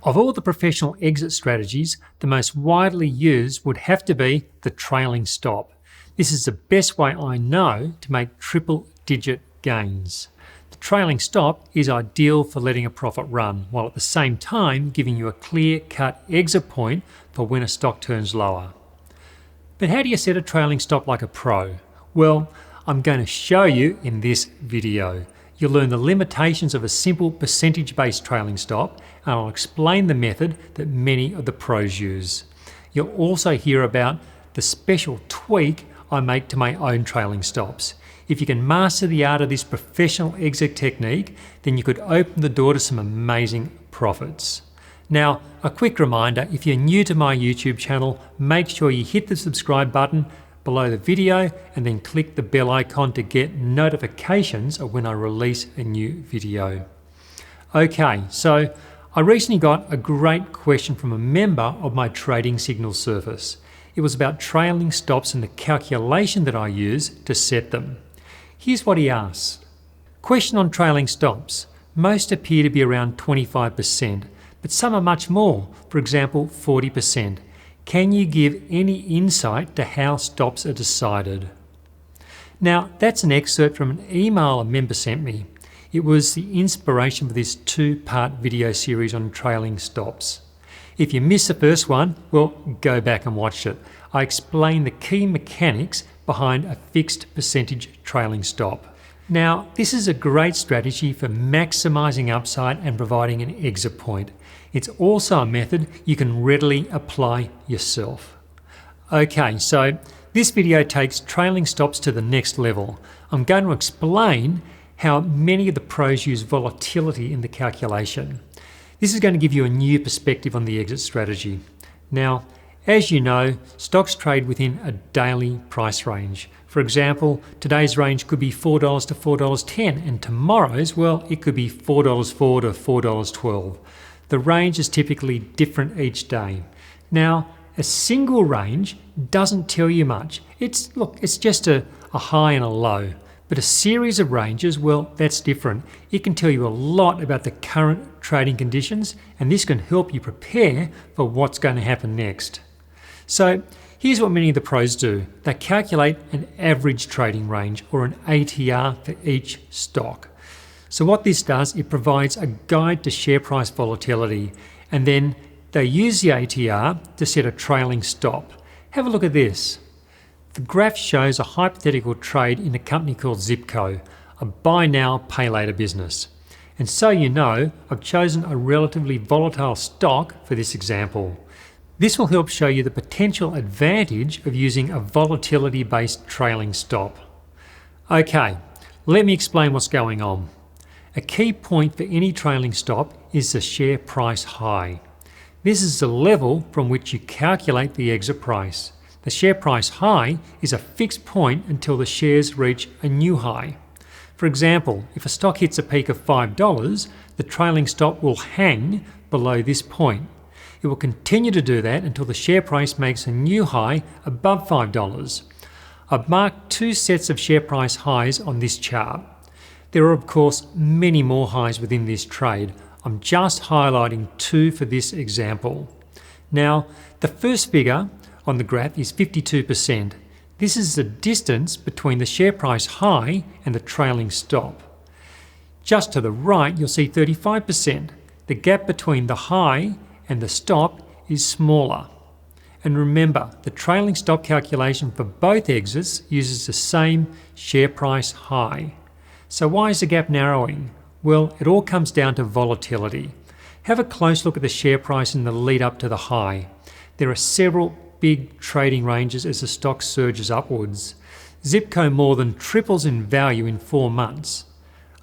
Of all the professional exit strategies, the most widely used would have to be the trailing stop. This is the best way I know to make triple-digit gains. The trailing stop is ideal for letting a profit run, while at the same time giving you a clear-cut exit point for when a stock turns lower. But how do you set a trailing stop like a pro? Well, I'm going to show you in this video. You'll learn the limitations of a simple percentage-based trailing stop, and I'll explain the method that many of the pros use. You'll also hear about the special tweak I make to my own trailing stops. If you can master the art of this professional exit technique, then you could open the door to some amazing profits. Now, a quick reminder, if you're new to my YouTube channel, make sure you hit the subscribe button below the video and then click the bell icon to get notifications of when I release a new video. Okay, so I recently got a great question from a member of my trading signal service. It was about trailing stops and the calculation that I use to set them. Here's what he asked. Question on trailing stops. Most appear to be around 25%, but some are much more, for example 40%. Can you give any insight to how stops are decided? Now, that's an excerpt from an email a member sent me. It was the inspiration for this two-part video series on trailing stops. If you missed the first one, well, go back and watch it. I explain the key mechanics behind a fixed percentage trailing stop. Now, this is a great strategy for maximizing upside and providing an exit point. It's also a method you can readily apply yourself. Okay, so this video takes trailing stops to the next level. I'm going to explain how many of the pros use volatility in the calculation. This is going to give you a new perspective on the exit strategy. Now, as you know, stocks trade within a daily price range. For example, today's range could be $4 to $4.10, and tomorrow's, well, it could be $4.04 to $4.12. The range is typically different each day. Now, a single range doesn't tell you much. It's just a high and a low. But a series of ranges, well, that's different. It can tell you a lot about the current trading conditions, and this can help you prepare for what's going to happen next. So here's what many of the pros do. They calculate an average trading range, or an ATR, for each stock. So what this does, it provides a guide to share price volatility, and then they use the ATR to set a trailing stop. Have a look at this. The graph shows a hypothetical trade in a company called Zipco, a buy now, pay later business. And so you know, I've chosen a relatively volatile stock for this example. This will help show you the potential advantage of using a volatility-based trailing stop. Okay, let me explain what's going on. A key point for any trailing stop is the share price high. This is the level from which you calculate the exit price. The share price high is a fixed point until the shares reach a new high. For example, if a stock hits a peak of $5, the trailing stop will hang below this point. It will continue to do that until the share price makes a new high above $5. I've marked two sets of share price highs on this chart. There are of course many more highs within this trade. I'm just highlighting two for this example. Now, the first figure on the graph is 52%. This is the distance between the share price high and the trailing stop. Just to the right, you'll see 35%. The gap between the high and the stop is smaller. And remember, the trailing stop calculation for both exits uses the same share price high. So why is the gap narrowing? Well, it all comes down to volatility. Have a close look at the share price in the lead up to the high. There are several big trading ranges as the stock surges upwards. Zipco more than triples in value in 4 months.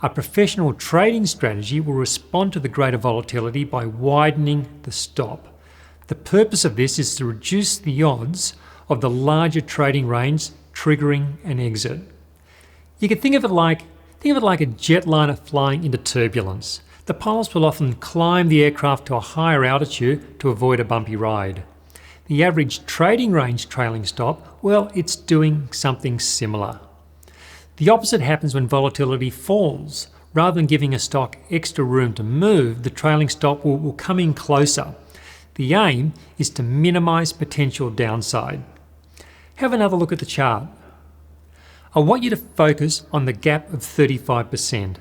A professional trading strategy will respond to the greater volatility by widening the stop. The purpose of this is to reduce the odds of the larger trading range triggering an exit. You can think of it like a jetliner flying into turbulence. The pilots will often climb the aircraft to a higher altitude to avoid a bumpy ride. The average trading range trailing stop, well, it's doing something similar. The opposite happens when volatility falls. Rather than giving a stock extra room to move, the trailing stop will come in closer. The aim is to minimise potential downside. Have another look at the chart. I want you to focus on the gap of 35%.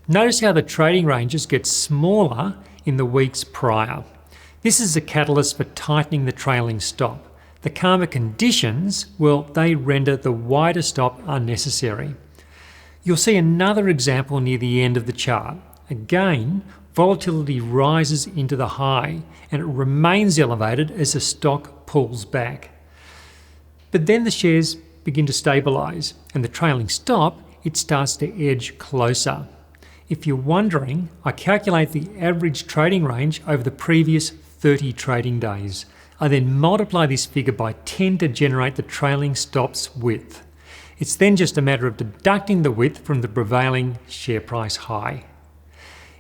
Notice how the trading ranges get smaller in the weeks prior. This is a catalyst for tightening the trailing stop. The calmer conditions, well, they render the wider stop unnecessary. You'll see another example near the end of the chart. Again, volatility rises into the high and it remains elevated as the stock pulls back. But then the shares begin to stabilise and the trailing stop, it starts to edge closer. If you're wondering, I calculate the average trading range over the previous 30 trading days. I then multiply this figure by 10 to generate the trailing stop's width. It's then just a matter of deducting the width from the prevailing share price high.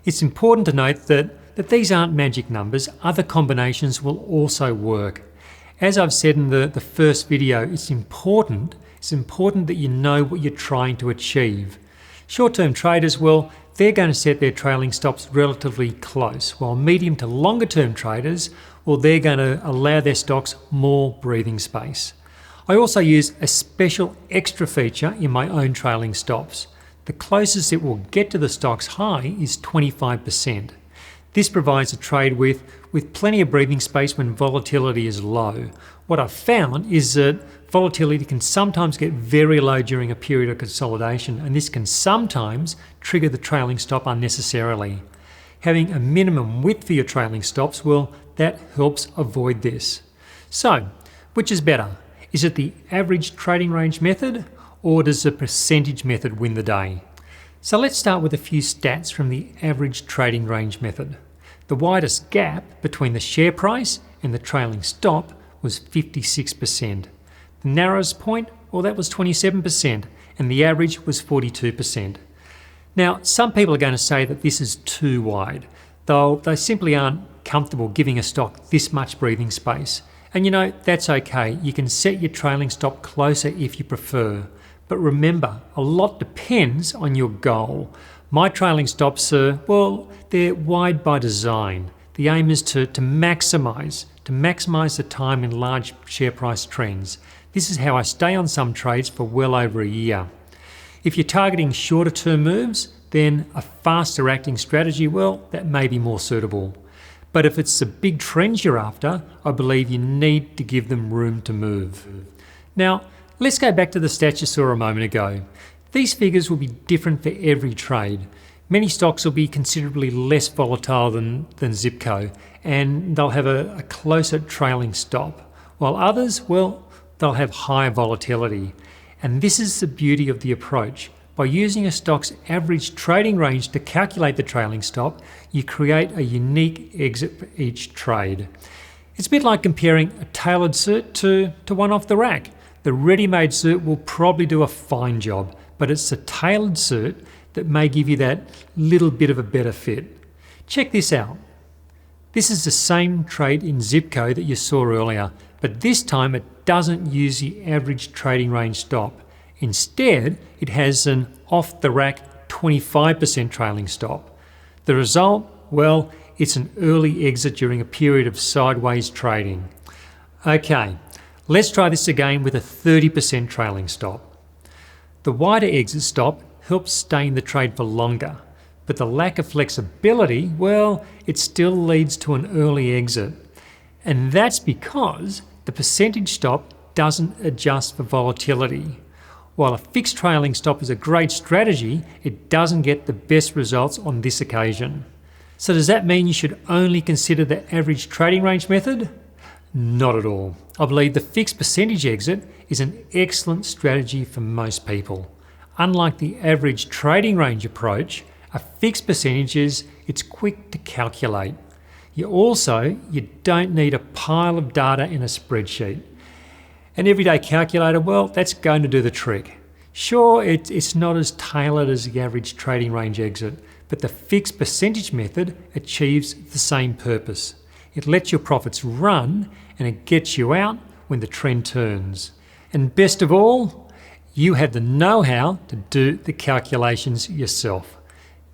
It's important to note that these aren't magic numbers. Other combinations will also work. As I've said in the first video, it's important that you know what you're trying to achieve. Short-term traders, well, they're going to set their trailing stops relatively close, while medium to longer-term traders, well, they're going to allow their stocks more breathing space. I also use a special extra feature in my own trailing stops. The closest it will get to the stock's high is 25%. This provides a trade with plenty of breathing space when volatility is low. What I've found is that volatility can sometimes get very low during a period of consolidation, and this can sometimes trigger the trailing stop unnecessarily. Having a minimum width for your trailing stops, well, that helps avoid this. So, which is better? Is it the average trading range method, or does the percentage method win the day? So let's start with a few stats from the average trading range method. The widest gap between the share price and the trailing stop was 56%. The narrowest point, well, that was 27%, and the average was 42%. Now, some people are going to say that this is too wide, though they simply aren't comfortable giving a stock this much breathing space. And you know, that's okay. You can set your trailing stop closer if you prefer. But remember, a lot depends on your goal. My trailing stops are, well, they're wide by design. The aim is to maximise the time in large share price trends. This is how I stay on some trades for well over a year. If you're targeting shorter term moves, then a faster acting strategy, well, that may be more suitable. But if it's the big trends you're after, I believe you need to give them room to move. Now, let's go back to the stats you saw a moment ago. These figures will be different for every trade. Many stocks will be considerably less volatile than Zipco, and they'll have a closer trailing stop, while others, well, they'll have higher volatility. And this is the beauty of the approach. By using a stock's average trading range to calculate the trailing stop, you create a unique exit for each trade. It's a bit like comparing a tailored suit to one off the rack. The ready-made suit will probably do a fine job, but it's the tailored suit that may give you that little bit of a better fit. Check this out. This is the same trade in Zipco that you saw earlier, but this time it doesn't use the average trading range stop. Instead, it has an off-the-rack 25% trailing stop. The result? Well, it's an early exit during a period of sideways trading. Okay, let's try this again with a 30% trailing stop. The wider exit stop helps stay in the trade for longer, but the lack of flexibility, well, it still leads to an early exit. And that's because the percentage stop doesn't adjust for volatility. While a fixed trailing stop is a great strategy, it doesn't get the best results on this occasion. So does that mean you should only consider the average trading range method? Not at all. I believe the fixed percentage exit is an excellent strategy for most people. Unlike the average trading range approach, a fixed percentage it's quick to calculate. You don't need a pile of data in a spreadsheet. An everyday calculator, well, that's going to do the trick. Sure, it's not as tailored as the average trading range exit, but the fixed percentage method achieves the same purpose. It lets your profits run and it gets you out when the trend turns. And best of all, you have the know-how to do the calculations yourself.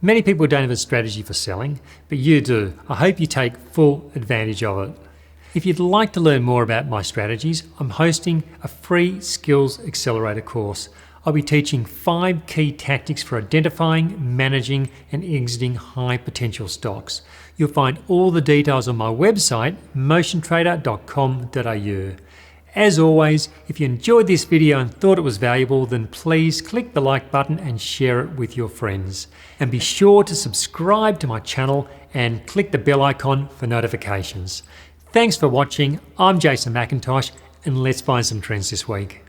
Many people don't have a strategy for selling, but you do. I hope you take full advantage of it. If you'd like to learn more about my strategies, I'm hosting a free Skills Accelerator course. I'll be teaching 5 key tactics for identifying, managing, and exiting high potential stocks. You'll find all the details on my website, motiontrader.com.au. As always, if you enjoyed this video and thought it was valuable, then please click the like button and share it with your friends. And be sure to subscribe to my channel and click the bell icon for notifications. Thanks for watching. I'm Jason McIntosh, and let's find some trends this week.